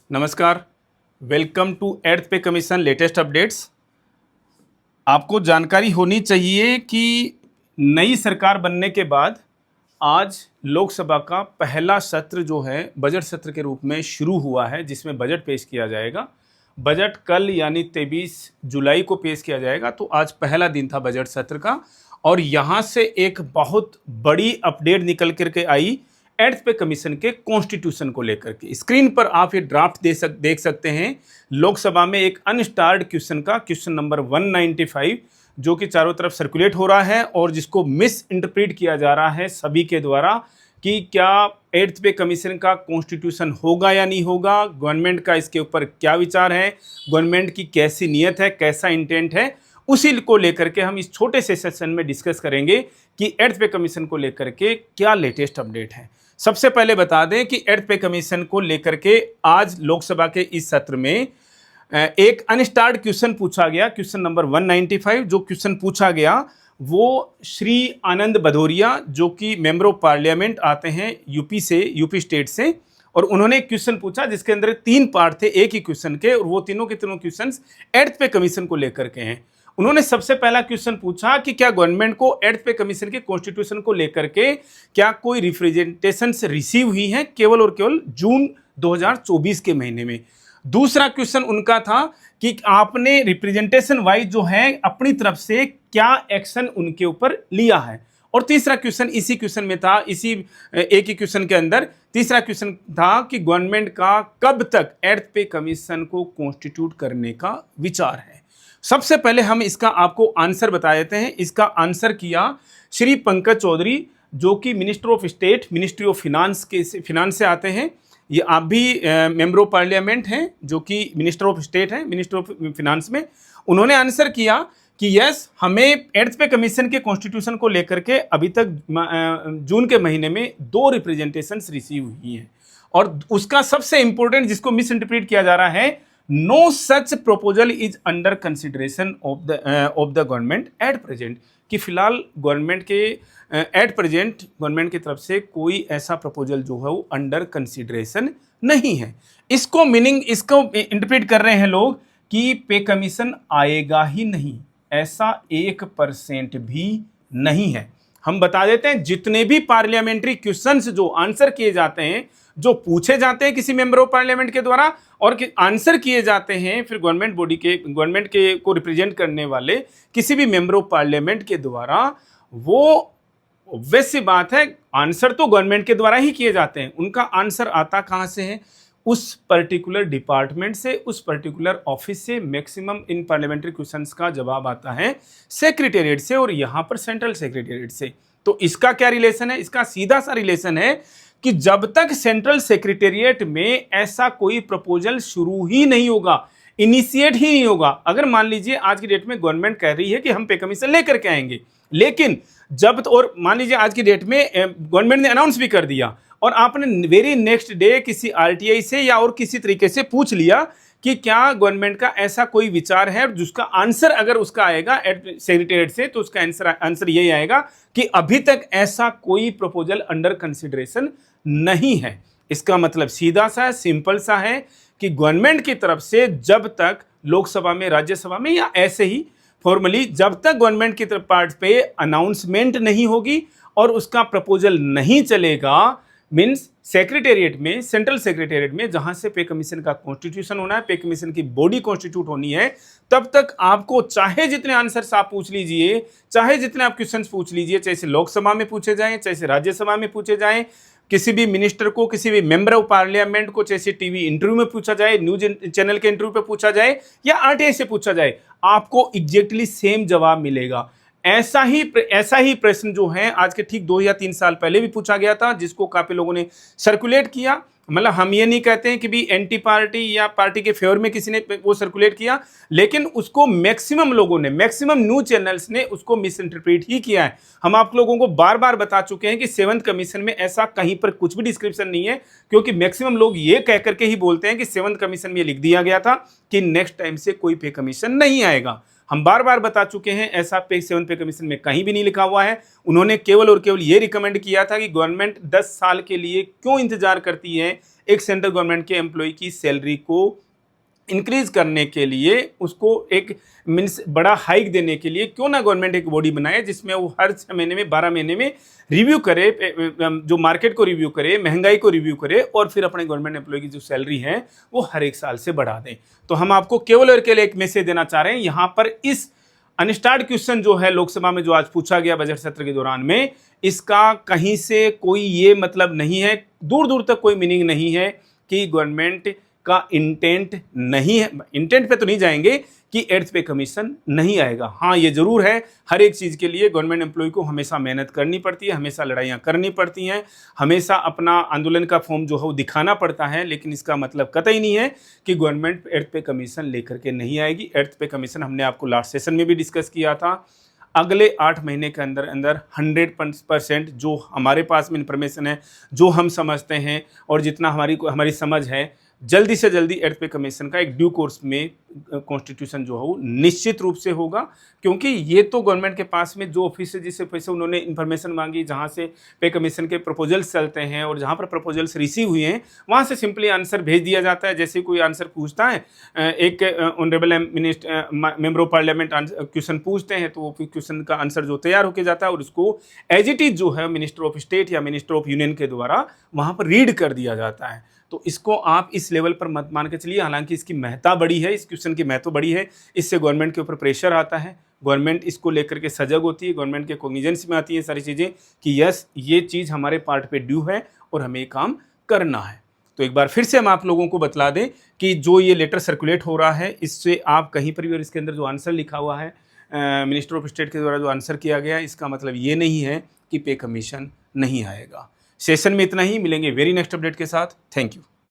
नमस्कार। Welcome to earth पे commission latest updates. आपको जानकारी होनी चाहिए कि नई सरकार बनने के बाद आज लोकसभा का पहला सत्र जो है बजट सत्र के रूप में शुरू हुआ है, जिसमें बजट पेश किया जाएगा। बजट कल यानी 23 जुलाई को पेश किया जाएगा, तो आज पहला दिन था बजट सत्र का और यहाँ से एक बहुत बड़ी अपडेट निकल करके आई एर्थ पे कमीशन के कॉन्स्टिट्यूशन को लेकर के। स्क्रीन पर आप ये ड्राफ्ट देख सकते हैं। लोकसभा में एक अनस्टार्ड क्वेश्चन का क्वेश्चन नंबर 195 जो कि चारों तरफ सर्कुलेट हो रहा है और जिसको मिस इंटरप्रेट किया जा रहा है सभी के द्वारा कि क्या एर्थ पे कमीशन का कॉन्स्टिट्यूशन होगा या नहीं होगा, गवर्नमेंट का इसके ऊपर क्या विचार है, गवर्नमेंट की कैसी नीयत है, कैसा इंटेंट है, उसी को लेकर के हम इस छोटे से सेशन में डिस्कस करेंगे कि एर्थ पे कमीशन को लेकर के क्या लेटेस्ट अपडेट है। सबसे पहले बता दें कि एर्थ पे कमीशन को लेकर के आज लोकसभा के इस सत्र में एक अनस्टार्ड क्वेश्चन पूछा गया, क्वेश्चन नंबर 195। जो क्वेश्चन पूछा गया वो श्री आनंद भदौरिया जो कि मेंबर ऑफ पार्लियामेंट आते हैं यूपी से, यूपी स्टेट से, और उन्होंने एक क्वेश्चन पूछा जिसके अंदर 3 पार्ट थे एक ही क्वेश्चन के, और वो तीनों के तीनों क्वेश्चंस एर्थ पे कमीशन को लेकर के हैं। उन्होंने सबसे पहला क्वेश्चन पूछा कि क्या गवर्नमेंट को एर्थ पे कमीशन के कॉन्स्टिट्यूशन को लेकर के क्या कोई रिप्रेजेंटेशन रिसीव हुई है केवल और केवल जून 2024 के महीने में। दूसरा क्वेश्चन उनका था कि आपने रिप्रेजेंटेशन वाइज जो है अपनी तरफ से क्या एक्शन उनके ऊपर लिया है। और तीसरा क्वेश्चन इसी क्वेश्चन में था, इसी एक ही क्वेश्चन के अंदर तीसरा क्वेश्चन था कि गवर्नमेंट का कब तक एर्थ पे कमीशन को कॉन्स्टिट्यूट करने का विचार है। सबसे पहले हम इसका आपको आंसर बता देते हैं। इसका आंसर किया श्री पंकज चौधरी जो कि minister of state, ministry of finance से आते हैं। ये आप भी मेंबर ऑफ पार्लियामेंट हैं जो कि मिनिस्टर ऑफ स्टेट हैं, मिनिस्टर ऑफ फिनांस में। उन्होंने आंसर किया कि यस, हमें एर्थ पे कमीशन के कॉन्स्टिट्यूशन को लेकर के अभी तक जून के महीने में 2 रिप्रेजेंटेशंस रिसीव हुई हैं, और उसका सबसे इंपॉर्टेंट जिसको मिस इंटरप्रेट किया जा रहा है, no such proposal is under consideration of the government at present, कि फिलहाल गवर्नमेंट के एट प्रेजेंट गवर्नमेंट की तरफ से कोई ऐसा प्रपोजल जो है वो अंडर कंसिडरेशन नहीं है। इसको मीनिंग इसको इंटरप्रेट कर रहे हैं लोग कि पे कमीशन आएगा ही नहीं, ऐसा 1% भी नहीं है। हम बता देते हैं जितने भी पार्लियामेंट्री क्वेश्चंस जो आंसर किए जाते हैं, जो पूछे जाते हैं किसी मेंबर ऑफ पार्लियामेंट के द्वारा और आंसर किए जाते हैं फिर गवर्नमेंट बॉडी के, गवर्नमेंट के को रिप्रेजेंट करने वाले किसी भी मेंबर ऑफ पार्लियामेंट के द्वारा, वो वैसी बात है आंसर तो गवर्नमेंट के द्वारा ही किए जाते हैं। उनका आंसर आता कहाँ से है? उस पर्टिकुलर डिपार्टमेंट से, उस पर्टिकुलर ऑफिस से। मैक्सिमम इन पार्लियामेंट्री क्वेश्चंस का जवाब आता है सेक्रेटेरिएट से, और यहाँ पर सेंट्रल सेक्रेटेरिएट से। तो इसका क्या रिलेशन है? इसका सीधा सा रिलेशन है कि जब तक सेंट्रल सेक्रेटेरिएट में ऐसा कोई प्रपोजल शुरू ही नहीं होगा, इनिशिएट ही नहीं होगा। अगर मान लीजिए आज की डेट में गवर्नमेंट कह रही है कि हम पे कमीशन लेकर के आएंगे, लेकिन जब और मान लीजिए आज की डेट में गवर्नमेंट ने अनाउंस भी कर दिया और आपने वेरी नेक्स्ट डे किसी आरटीआई से या और किसी तरीके से पूछ लिया कि क्या गवर्नमेंट का ऐसा कोई विचार है, जिसका आंसर अगर उसका आएगा सेक्रेटेरिएट से, तो उसका आंसर यही आएगा कि अभी तक ऐसा कोई प्रपोजल अंडर कंसिडरेशन नहीं है। इसका मतलब सीधा सा सिंपल सा है कि गवर्नमेंट की तरफ से जब तक लोकसभा में, राज्यसभा में या ऐसे ही फॉर्मली जब तक गवर्नमेंट की तरफ पार्ट पे अनाउंसमेंट नहीं होगी और उसका प्रपोजल नहीं चलेगा, मीन्स सेक्रेटेरिएट में, सेंट्रल सेक्रेटेरिएट में जहां से पे कमीशन का कॉन्स्टिट्यूशन होना है, पे कमीशन की बॉडी कॉन्स्टिट्यूट होनी है, तब तक आपको चाहे जितने आंसर्स आप पूछ लीजिए, चाहे जितने आप क्वेश्चंस पूछ लीजिए, चाहे लोकसभा में पूछे जाएं, चाहे राज्यसभा में पूछे जाएं, किसी भी मिनिस्टर को, किसी भी मेंबर ऑफ पार्लियामेंट को, जैसे टीवी इंटरव्यू में पूछा जाए, न्यूज चैनल के इंटरव्यू पे पूछा जाए या आरटीआई से पूछा जाए, आपको एग्जैक्टली सेम जवाब मिलेगा। ऐसा ही प्रश्न जो है आज के ठीक 2 या 3 साल पहले भी पूछा गया था, जिसको काफी लोगों ने सर्कुलेट किया। मतलब हम ये नहीं कहते हैं कि भी एंटी पार्टी या पार्टी के फेवर में किसी ने वो सर्कुलेट किया, लेकिन उसको मैक्सिमम लोगों ने, मैक्सिमम न्यूज चैनल्स ने उसको मिस इंटरप्रेट ही किया है। हम आप लोगों को बार बार बता चुके हैं कि 7th कमीशन में ऐसा कहीं पर कुछ भी डिस्क्रिप्शन नहीं है, क्योंकि मैक्सिमम लोग ये कह करके ही बोलते हैं कि 7th कमीशन में ये लिख दिया गया था कि नेक्स्ट टाइम से कोई पे कमीशन नहीं आएगा। हम बार बार बता चुके हैं ऐसा 7 पे कमीशन में कहीं भी नहीं लिखा हुआ है। उन्होंने केवल और केवल ये रिकमेंड किया था कि गवर्नमेंट 10 साल के लिए क्यों इंतजार करती है एक सेंट्रल गवर्नमेंट के एम्प्लॉय की सैलरी को इंक्रीज करने के लिए, उसको एक मीन्स बड़ा हाइक देने के लिए क्यों ना गवर्नमेंट एक बॉडी बनाए जिसमें वो हर 6 महीने में 12 महीने में रिव्यू करे, जो मार्केट को रिव्यू करे, महंगाई को रिव्यू करे और फिर अपने गवर्नमेंट एम्प्लॉय की जो सैलरी है वो हर एक साल से बढ़ा दें। तो हम आपको केवल और केवल एक मैसेज देना चाह रहे हैं यहाँ पर। इस अनस्टार्ड क्वेश्चन जो है लोकसभा में जो आज पूछा गया बजट सत्र के दौरान में, इसका कहीं से कोई ये मतलब नहीं है, दूर दूर तक कोई मीनिंग नहीं है कि गवर्नमेंट का इंटेंट नहीं है, इंटेंट पे तो नहीं जाएंगे कि एट्थ पे कमीशन नहीं आएगा। हाँ, ये जरूर है, हर एक चीज़ के लिए गवर्नमेंट एम्प्लॉय को हमेशा मेहनत करनी पड़ती है, हमेशा लड़ाइयाँ करनी पड़ती हैं, हमेशा अपना आंदोलन का फॉर्म जो है वो दिखाना पड़ता है, लेकिन इसका मतलब कतई नहीं है कि गवर्नमेंट एट्थ पे कमीशन लेकर के नहीं आएगी। एट्थ पे कमीशन हमने आपको लास्ट सेशन में भी डिस्कस किया था, अगले 8 महीने के अंदर अंदर 100% जो हमारे पास में इंफॉर्मेशन है, जो हम समझते हैं और जितना हमारी समझ है, जल्दी से जल्दी एट्थ पे कमीशन का एक ड्यू कोर्स में कॉन्स्टिट्यूशन जो है वो निश्चित रूप से होगा। क्योंकि ये तो गवर्नमेंट के पास में जो ऑफिस से जिस ऑफिस से उन्होंने इन्फॉर्मेशन मांगी, जहाँ से पे कमीशन के प्रपोजल्स चलते हैं और जहाँ पर प्रपोजल्स रिसीव हुए हैं, वहाँ से सिंपली आंसर भेज दिया जाता है। जैसे कोई आंसर पूछता है, एक honourable minister member of parliament question पूछते हैं, तो वो क्वेश्चन का आंसर जो तैयार होकर जाता है और उसको एज इट इज जो है मिनिस्टर ऑफ स्टेट या मिनिस्टर ऑफ यूनियन के द्वारा वहाँ पर रीड कर दिया जाता है। तो इसको आप इस लेवल पर मत मान के चलिए, हालांकि इसकी महत्ता बड़ी है, इस क्वेश्चन की महत्व बड़ी है, इससे गवर्नमेंट के ऊपर प्रेशर आता है, गवर्नमेंट इसको लेकर के सजग होती है, गवर्नमेंट के कॉग्निजेंस में आती है सारी चीज़ें कि यस ये चीज़ हमारे पार्ट पे ड्यू है और हमें काम करना है। तो एक बार फिर से हम आप लोगों को बतला दें कि जो ये लेटर सर्कुलेट हो रहा है, इससे आप कहीं पर भी, और इसके अंदर जो आंसर लिखा हुआ है मिनिस्टर ऑफ स्टेट के द्वारा जो आंसर किया गया, इसका मतलब ये नहीं है कि पे कमीशन नहीं आएगा। सेशन में इतना ही, मिलेंगे वेरी नेक्स्ट अपडेट के साथ। Thank you.